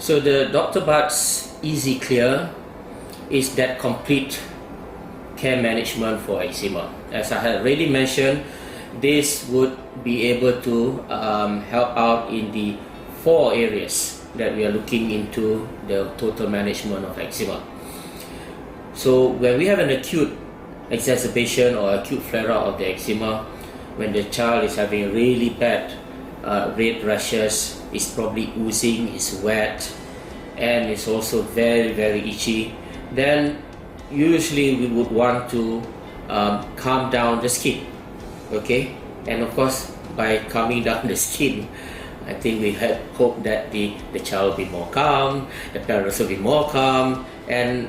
So the Dr. Bart's Easy Clear is that complete care management for eczema. As I had already mentioned, this would be able to help out in the 4 areas that we are looking into the total management of eczema. So when we have an acute exacerbation or acute flare-up of the eczema, when the child is having really bad red rashes, it's probably oozing, it's wet, and it's also very, very itchy, then usually we would want to calm down the skin, okay? And of course, by calming down the skin, I think we hope that the child will be more calm, the parents will be more calm, and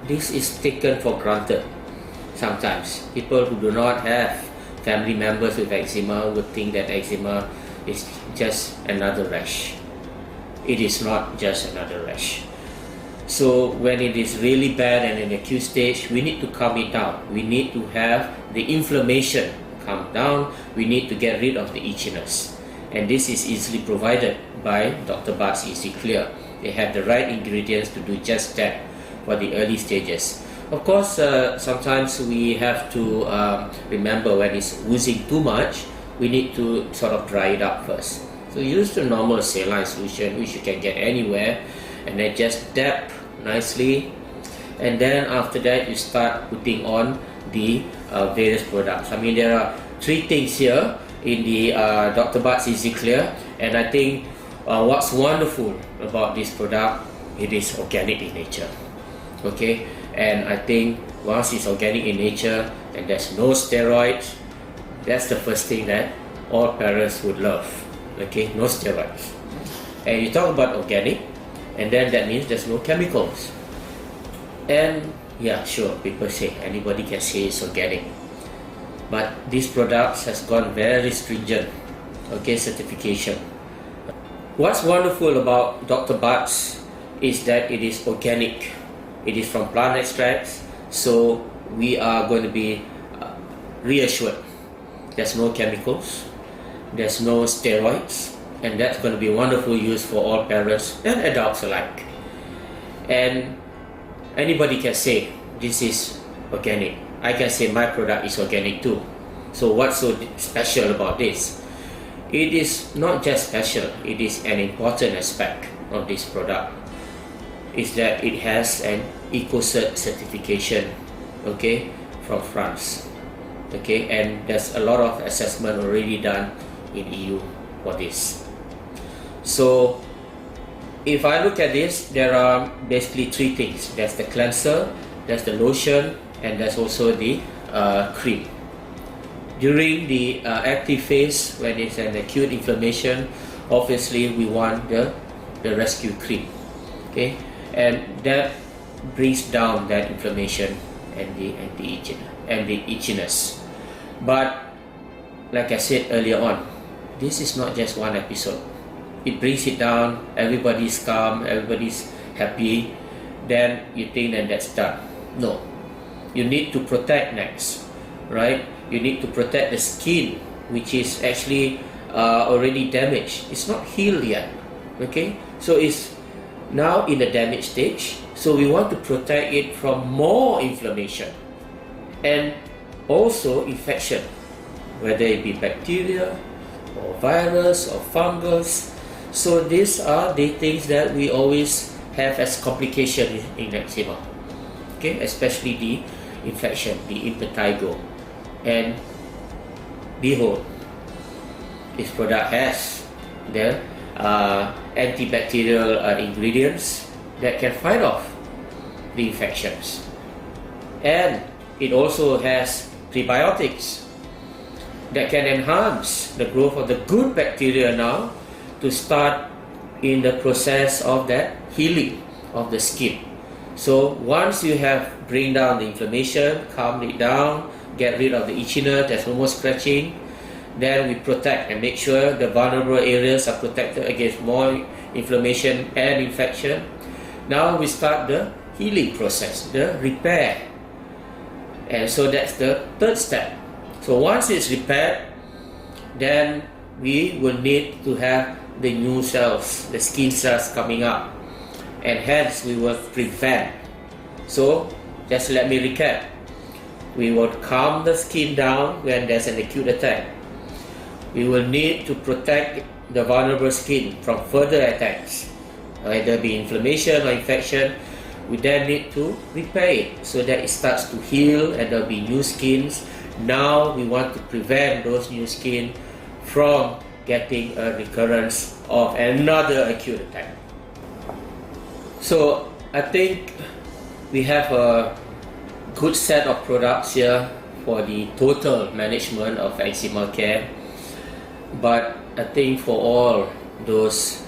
this is taken for granted. Sometimes people who do not have family members with eczema would think that eczema is just another rash. It is not just another rash. So when it is really bad and in acute stage, we need to calm it down. We need to have the inflammation calm down. We need to get rid of the itchiness. And this is easily provided by Dr. Bart's Easy Clear. They have the right ingredients to do just that for the early stages. Of course, sometimes we have to remember when it's oozing too much, we need to sort of dry it up first. So use the normal saline solution, which you can get anywhere, and then just dab nicely. And then after that, you start putting on the various products. I mean, there are 3 things here in the Dr. Bart's Easy Clear, and I think what's wonderful about this product, it is organic in nature. Okay, and I think once it's organic in nature and there's no steroids, that's the first thing that all parents would love. Okay, no steroids. And you talk about organic, and then that means there's no chemicals. And yeah, sure, people say anybody can say it's organic, but this product has gone very stringent, okay, certification. What's wonderful about Dr. Bart's is that it is organic. It is from plant extracts, so we are going to be reassured. There's no chemicals, there's no steroids, and that's going to be wonderful use for all parents and adults alike. And anybody can say this is organic. I can say my product is organic too. So what's so special about this? It is not just special, it is an important aspect of this product. Is that it has an EcoCert certification, okay, from France, okay, and there's a lot of assessment already done in EU for this. So if I look at this, there are basically 3 things. There's the cleanser, there's the lotion, and there's also the cream. During the active phase, when it's an acute inflammation, obviously we want the rescue cream, okay, and that brings down that inflammation and the itchiness. But like I said earlier on, this is not just one episode. It brings it down, everybody's calm, everybody's happy, then you think that that's done. No, you need to protect next, right? You need to protect the skin, which is actually already damaged. It's not healed yet, okay? So it's now in the damage stage, so we want to protect it from more inflammation and also infection, whether it be bacteria or virus or fungus. So these are the things that we always have as complication in eczema, okay, especially the infection, the impetigo. And behold, this product has the antibacterial ingredients that can fight off the infections, and it also has prebiotics that can enhance the growth of the good bacteria now to start in the process of that healing of the skin. So once you have bring down the inflammation, calm it down, get rid of the itchiness, there's no more scratching, then we protect and make sure the vulnerable areas are protected against more inflammation and infection. Now we start the healing process, the repair. And so that's the 3rd step. So once it's repaired, then we will need to have the new cells, the skin cells coming up, and hence we will prevent. So just let me recap. We will calm the skin down when there's an acute attack. We will need to protect the vulnerable skin from further attacks, either be inflammation or infection. We then need to repair it so that it starts to heal and there'll be new skins. Now we want to prevent those new skin from getting a recurrence of another acute attack. So I think we have a good set of products here for the total management of eczema care. But I think for all those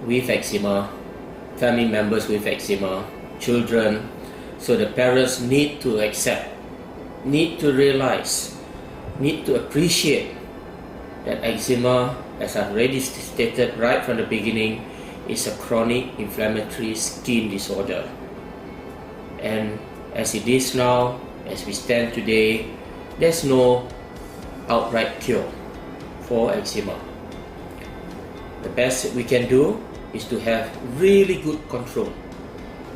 with eczema, family members with eczema, children, so the parents need to accept, need to realize, need to appreciate that eczema, as I've already stated right from the beginning, is a chronic inflammatory skin disorder. And as it is now, as we stand today, there's no outright cure for eczema. The best we can do is to have really good control.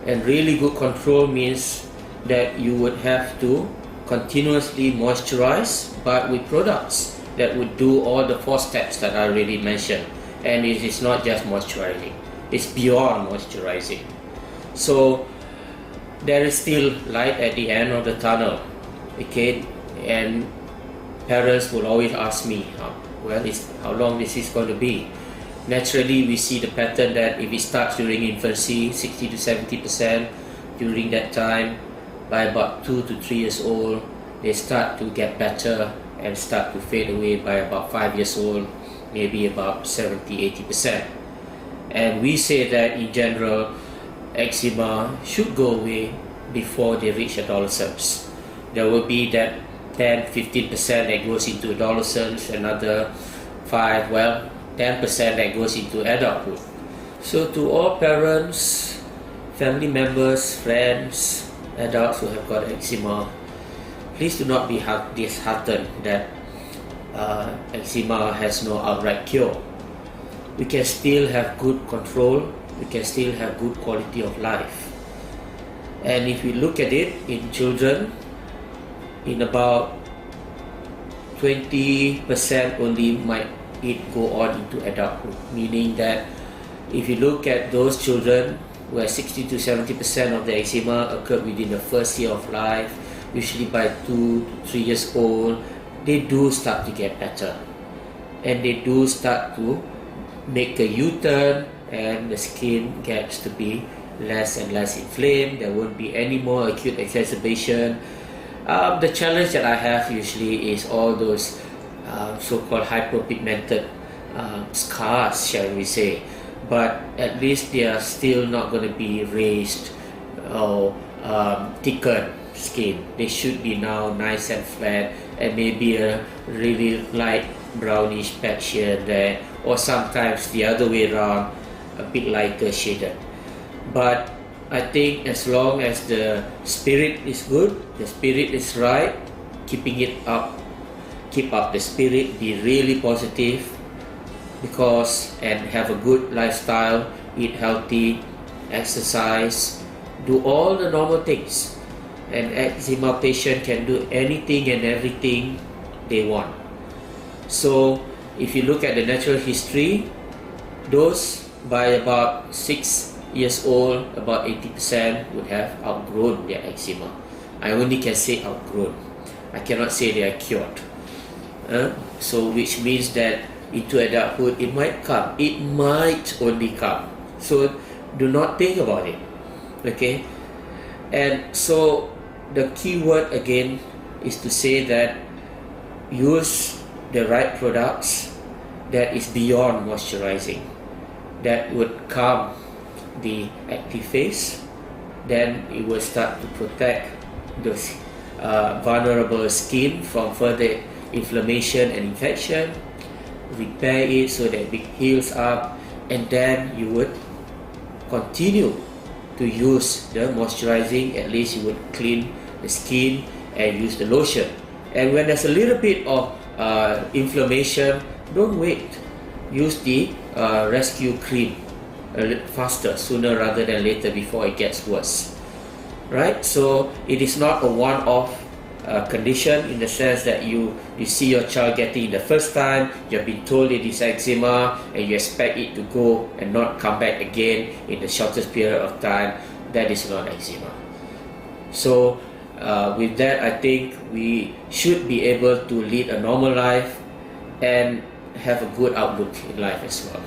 And really good control means that you would have to continuously moisturize, but with products that would do all the 4 steps that I already mentioned. And it is not just moisturizing, it's beyond moisturizing. So there is still light at the end of the tunnel, okay? And parents will always ask me, how long this is going to be? Naturally, we see the pattern that if it starts during infancy, 60 to 70% during that time, by about 2 to 3 years old, they start to get better and start to fade away by about 5 years old, maybe about 70-80%. And we say that in general, eczema should go away before they reach adolescence. There will be that 10-15% that goes into adolescence, another 10% that goes into adulthood. So to all parents, family members, friends, adults who have got eczema, please do not be disheartened that eczema has no outright cure. We can still have good control, we can still have good quality of life. And if we look at it in children, in about 20% only might it go on into adulthood, meaning that if you look at those children where 60 to 70% of the eczema occurred within the first year of life, usually by 2 to 3 years old, they do start to get better and they do start to make a U-turn and the skin gets to be less and less inflamed. There won't be any more acute exacerbation. The challenge that I have usually is all those so-called hyperpigmented scars, shall we say, but at least they are still not going to be raised or thickened skin. They should be now nice and flat and maybe a really light brownish patch here and there, or sometimes the other way around, a bit lighter shaded. But I think as long as the spirit is good, the spirit is right, keeping it up, keep up the spirit, be really positive, and have a good lifestyle, eat healthy, exercise, do all the normal things. An eczema patient can do anything and everything they want. So if you look at the natural history, those by about 6 years old, about 80% would have outgrown their eczema. I only can say outgrown. I cannot say they are cured. So which means that into adulthood it might come. It might only come. So do not think about it. Okay? And so the key word again is to say that use the right products that is beyond moisturizing, that would calm the active phase. Then it will start to protect those vulnerable skin from further inflammation and infection, repair it so that it heals up, and then you would continue to use the moisturizing. At least you would clean the skin and use the lotion. And when there's a little bit of inflammation, don't wait. Use the rescue cream faster, sooner rather than later, before it gets worse. Right? So it is not a one-off condition, in the sense that you see your child getting it the first time, you have been told it is eczema, and you expect it to go and not come back again in the shortest period of time. That is not eczema. So with that, I think we should be able to lead a normal life and have a good outlook in life as well.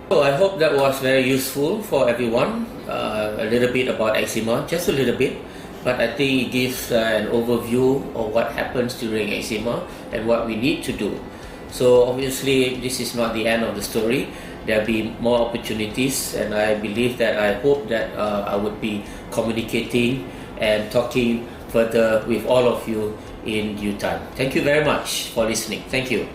So I hope that was very useful for everyone. A little bit about eczema, just a little bit, but I think it gives an overview of what happens during eczema and what we need to do. So obviously this is not the end of the story. There'll be more opportunities, and I believe that, I hope that I would be communicating and talking further with all of you in due time. Thank you very much for listening. Thank you.